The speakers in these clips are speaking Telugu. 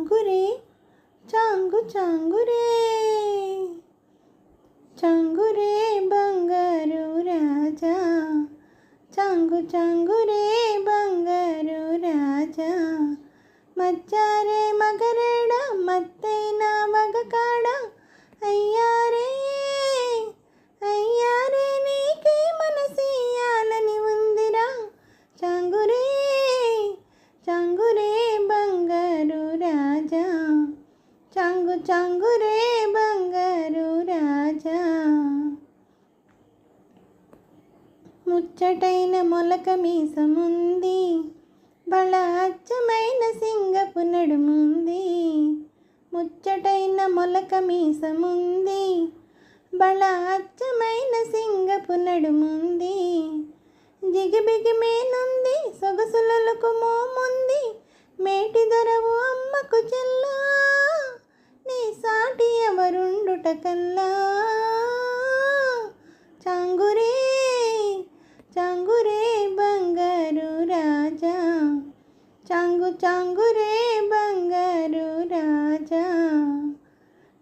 చాంగురే చాంగు చాంగురే చాంగురే బంగారు రాజా చాంగు చాంగురే బంగారు రాజా మచ్చారే మగరేడ మత్తైన మగకాడ అయ్యారే అయ్యారే నీకే మనసియాలని ఉందిరా చాంగురే చాంగురే బంగారు రాజా చాంగు చాంగురే బంగారు రాజా ముచ్చటైన మొలక మీసముంది బళ అచ్చమైన సింగపు నడుముంది ముచ్చటైన మొలక మీసముంది బళ అచ్చమైన సింగపు నడుముంది జిగిబిగిమేనుంది సొగసులకు మోముంది మేటి దొరవు అమ్మకు చెల్లా నీ సాటి ఎవరుండుట కల్లా చాంగురే చాంగురే బంగారు రాజా చాంగు చాంగురే బంగారు రాజా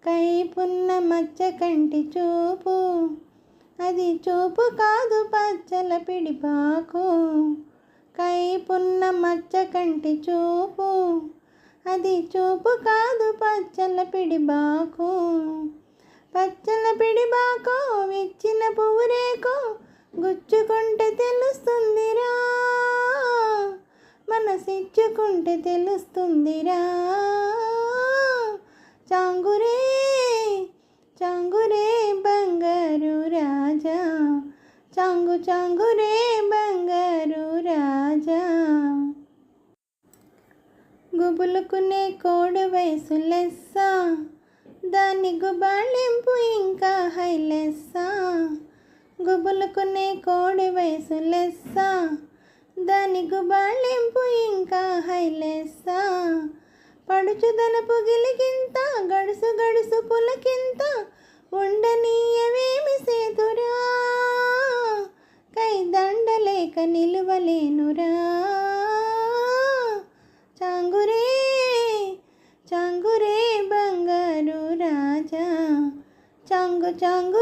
కైపున్న మచ్చ కంటి చూపు అది చూపు కాదు పచ్చల పిడిపాకు కైపున్న మచ్చ కంటి చూపు అది చూపు కాదు పచ్చల పిడిబాకు పచ్చల పిడిబాకు విచ్చిన పువ్వురేకు గుచ్చుకుంటే తెలుస్తుందిరా మనసిచ్చుకుంటే తెలుస్తుందిరా చాంగురే చాంగురే బంగారు రాజా చాంగు చాంగురే బంగారు రాజా గుబులుకునే కోడి వయసు లెస్స దాని గుబాళింపు ఇంకా హైలెస్స గుబులుకునే కోడి వయసు లెస్స దాని గుబాళింపు ఇంకా హైలెస్స పడుచుదనపు గిలికింత గడుసు గడుసు పులకింత ఉండనీయవేమి సేతురా కై దండలేక నిలువలేనురా చాంగురే చాంగురే బంగారు రాజా చాంగు చాంగు